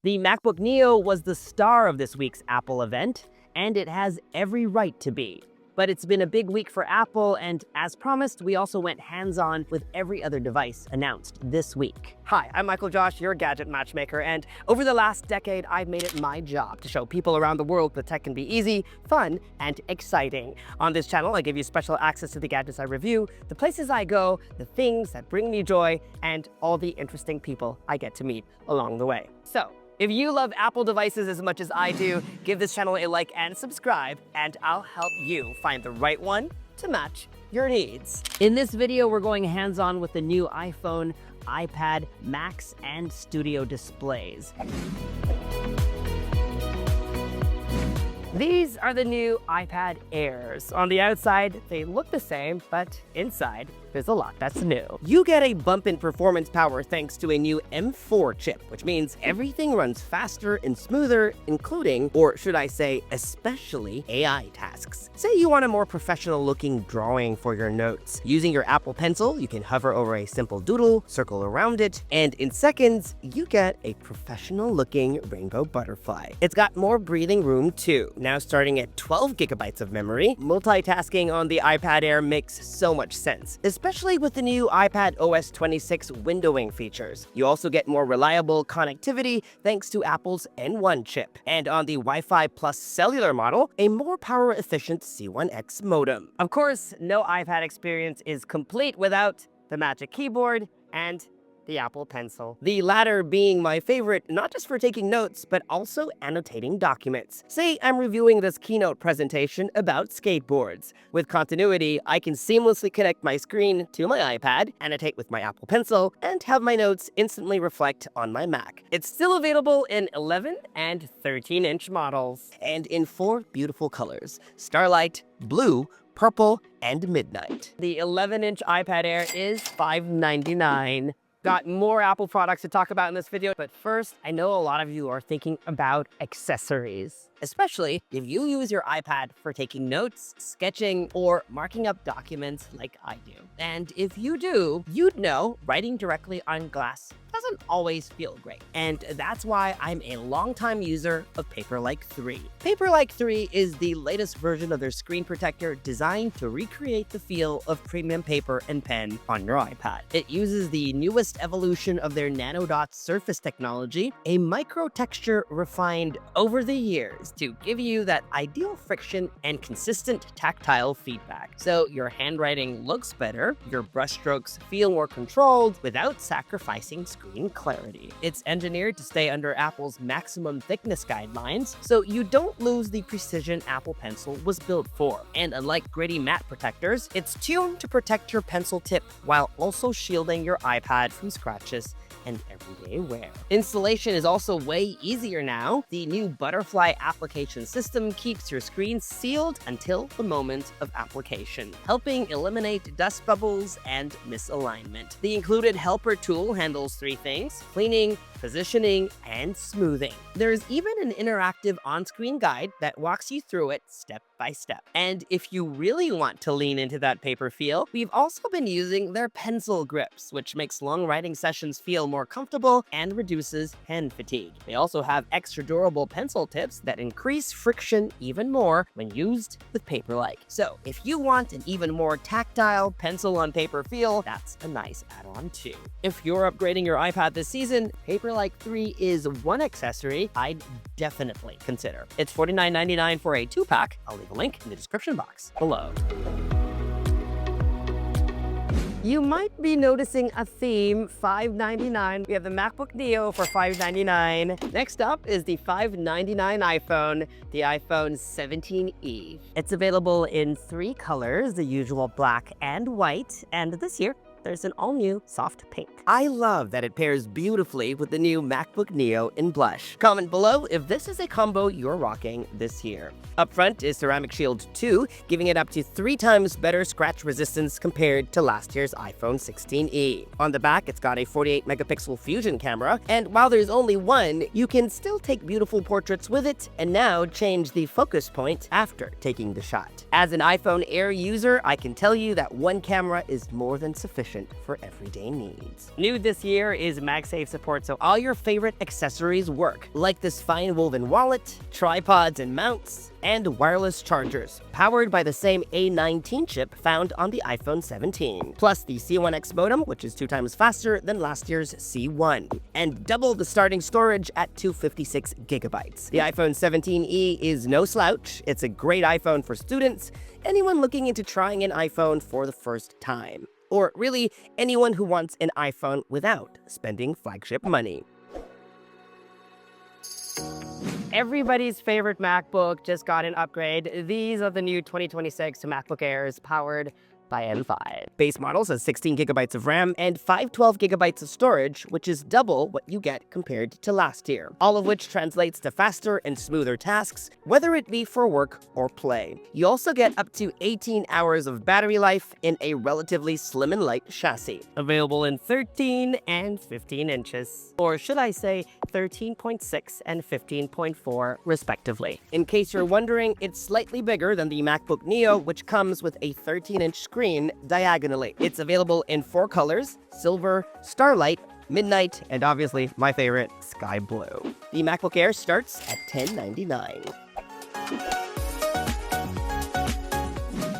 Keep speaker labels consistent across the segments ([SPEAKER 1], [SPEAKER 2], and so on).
[SPEAKER 1] The MacBook Neo was the star of this week's Apple event, and it has every right to be. But it's been a big week for Apple, and as promised, we also went hands-on with every other device announced this week.
[SPEAKER 2] Hi, I'm MICHAELJOSH, your gadget matchmaker, and over the last decade, I've made it my job to show people around the world that tech can be easy, fun, and exciting. On this channel, I give you special access to the gadgets I review, the places I go, the things that bring me joy, and all the interesting people I get to meet along the way. So, if you love Apple devices as much as I do, give this channel a like and subscribe, and I'll help you find the right one to match your needs.
[SPEAKER 1] In this video, we're going hands-on with the new iPhone, iPad, Macs, and Studio displays. These are the new iPad Airs. On the outside, they look the same, but inside, there's a lot that's new.
[SPEAKER 2] You get a bump in performance power thanks to a new M4 chip, which means everything runs faster and smoother, including, or should I say, especially AI tasks. Say you want a more professional-looking drawing for your notes. Using your Apple Pencil, you can hover over a simple doodle, circle around it, and in seconds, you get a professional-looking rainbow butterfly. It's got more breathing room too. Now starting at 12 gigabytes of memory, multitasking on the iPad Air makes so much sense, especially with the new iPad OS 26 windowing features. You also get more reliable connectivity thanks to Apple's N1 chip, and on the Wi-Fi Plus cellular model, a more power-efficient C1X modem. Of course, no iPad experience is complete without the Magic Keyboard and the Apple Pencil. The latter being my favorite, not just for taking notes, but also annotating documents. Say I'm reviewing this keynote presentation about skateboards. With continuity, I can seamlessly connect my screen to my iPad, annotate with my Apple Pencil, and have my notes instantly reflect on my Mac. It's still available in 11 and 13-inch models, and in 4 beautiful colors: Starlight, Blue, Purple, and Midnight. The 11-inch iPad Air is $599. Got more Apple products to talk about in this video, but first, I know a lot of you are thinking about accessories, especially if you use your iPad for taking notes, sketching, or marking up documents like I do. And if you do, you'd know writing directly on glass doesn't always feel great. And that's why I'm a longtime user of Paperlike 3. Paperlike 3 is the latest version of their screen protector designed to recreate the feel of premium paper and pen on your iPad. It uses the newest evolution of their nanodot surface technology, a micro texture refined over the years to give you that ideal friction and consistent tactile feedback. So your handwriting looks better, your brushstrokes feel more controlled without sacrificing screen clarity. It's engineered to stay under Apple's maximum thickness guidelines, so you don't lose the precision Apple Pencil was built for. And unlike gritty matte protectors, it's tuned to protect your pencil tip while also shielding your iPad from scratches and everyday wear. Installation is also way easier now. The new Butterfly application system keeps your screen sealed until the moment of application, helping eliminate dust bubbles and misalignment. The included helper tool handles 3 things: cleaning, positioning, and smoothing. There's even an interactive on-screen guide that walks you through it step by step. And if you really want to lean into that paper feel, we've also been using their pencil grips, which makes long writing sessions feel more comfortable and reduces hand fatigue. They also have extra durable pencil tips that increase friction even more when used with Paperlike. So if you want an even more tactile pencil on paper feel, that's a nice add-on too. If you're upgrading your iPad this season, Paperlike 3 is one accessory I'd definitely consider. It's $49.99 for a 2-pack. I'll leave a link in the description box below. You might be noticing a theme: $599. We have the MacBook Neo for $599. Next up is the $599 iPhone, the iPhone 17e. It's available in 3 colors, the usual black and white, and this year, there's an all-new soft pink. I love that it pairs beautifully with the new MacBook Neo in blush. Comment below if this is a combo you're rocking this year. Up front is Ceramic Shield 2, giving it up to 3 times better scratch resistance compared to last year's iPhone 16e. On the back, it's got a 48-megapixel Fusion camera, and while there's only one, you can still take beautiful portraits with it, and now change the focus point after taking the shot. As an iPhone Air user, I can tell you that one camera is more than sufficient. efficient for everyday needs.
[SPEAKER 1] New this year is MagSafe support, so
[SPEAKER 2] All your favorite accessories work, like this fine woven wallet, tripods and mounts, and wireless chargers, powered by the same A19 chip found on the iPhone 17. Plus the C1X modem, which is 2 times faster than last year's C1, and double the starting storage at 256 gigabytes. The iPhone 17e is no slouch. It's a great iPhone for students, anyone looking into trying an iPhone for the first time, or really anyone who wants an iPhone without spending flagship money.
[SPEAKER 1] everybody's favorite MacBook just got an upgrade. These are the new 2026 MacBook Airs powered by M5.
[SPEAKER 2] Base models has 16 gigabytes of RAM and 512 gigabytes of storage, which is double what you get compared to last year, all of which translates to faster and smoother tasks, whether it be for work or play. You also get up to 18 hours of battery life in a relatively slim and light chassis.
[SPEAKER 1] Available in 13 and 15 inches, or should I say 13.6 and 15.4 respectively.
[SPEAKER 2] In case you're wondering, it's slightly bigger than the MacBook Neo, which comes with a 13-inch screen diagonally. It's available in 4 colors: silver, starlight, midnight, and obviously my favorite, sky blue. The MacBook Air starts at $1099.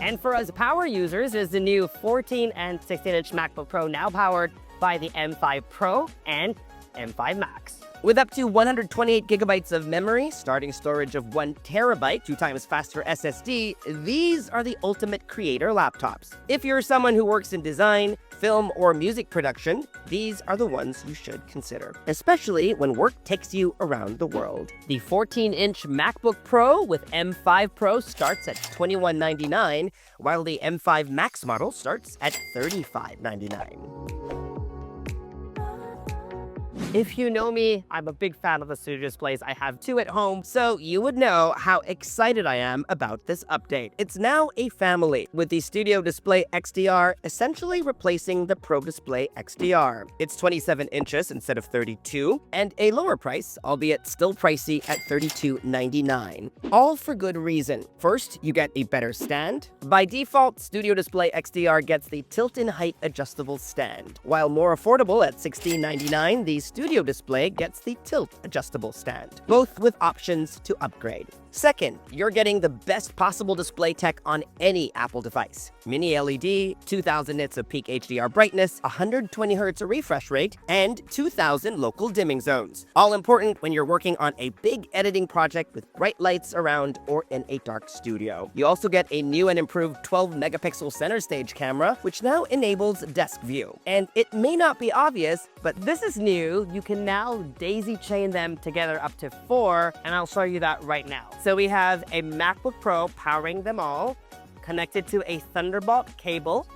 [SPEAKER 1] And for us power users is the new 14 and 16-inch MacBook Pro, now powered by the M5 Pro and M5 Max.
[SPEAKER 2] With up to 128 gigabytes of memory, starting storage of 1 terabyte, 2 times faster SSD, these are the ultimate creator laptops. If you're someone who works in design, film, or music production, these are the ones you should consider, especially when work takes you around the world.
[SPEAKER 1] The 14-inch MacBook Pro with M5 Pro starts at $2199,
[SPEAKER 2] while the M5 Max model starts at $3599.
[SPEAKER 1] If you know me, I'm a big fan of the studio displays. I have 2 at home,
[SPEAKER 2] so you would know how excited I am about this update. It's now a family, with the Studio Display XDR essentially replacing the Pro Display XDR. It's 27 inches instead of 32, and a lower price, albeit still pricey at $3299. All for good reason. First, you get a better stand. By default, Studio Display XDR gets the tilt-in-height adjustable stand. While more affordable at $1699, the Studio Display gets the tilt adjustable stand, both with options to upgrade. Second, you're getting the best possible display tech on any Apple device. Mini LED, 2000 nits of peak HDR brightness, 120 Hz refresh rate, and 2000 local dimming zones. All important when you're working on a big editing project with bright lights around or in a dark studio. You also get a new and improved 12-megapixel center stage camera, which now enables desk view. And it may not be obvious, but
[SPEAKER 1] this is new. You can now daisy chain them together up to 4, and I'll show you that right now. So we have a MacBook Pro powering them all, connected to a Thunderbolt cable.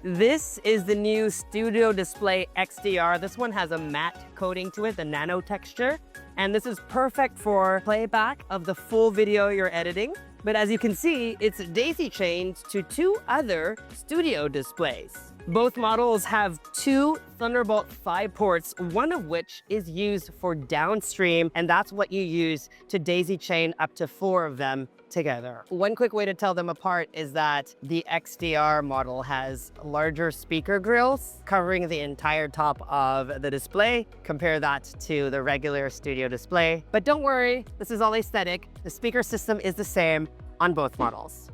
[SPEAKER 1] This is the new Studio Display XDR. This one has a matte coating to it, the nano texture, and this is perfect for playback of the full video you're editing. But as you can see, it's daisy chained to 2 other Studio displays. Both models have 2 Thunderbolt 5 ports, one of which is used for downstream, and that's what you use to daisy chain up to 4 of them together. One quick way to tell them apart is that the XDR model has larger speaker grills covering the entire top of the display. Compare that to the regular Studio Display. But don't worry, this is all aesthetic. The speaker system is the same on both models.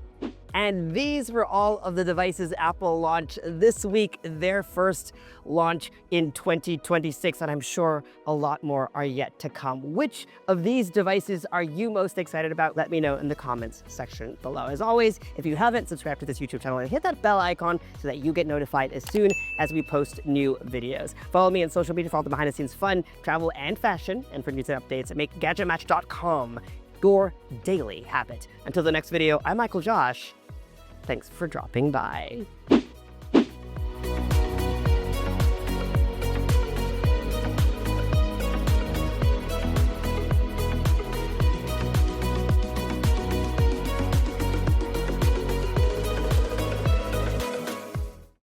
[SPEAKER 1] And these were all of the devices Apple launched this week, their first launch in 2026, and I'm sure a lot more are yet to come. Which of these devices are you most excited about? Let me know in the comments section below. As always, if you haven't, subscribe to this YouTube channel and hit that bell icon so that you get notified as soon as we post new videos. Follow me on social media for all the behind-the-scenes fun, travel, and fashion, and for news and updates, make GadgetMatch.com your daily habit. Until the next video, I'm MICHAELJOSH. Thanks for dropping by.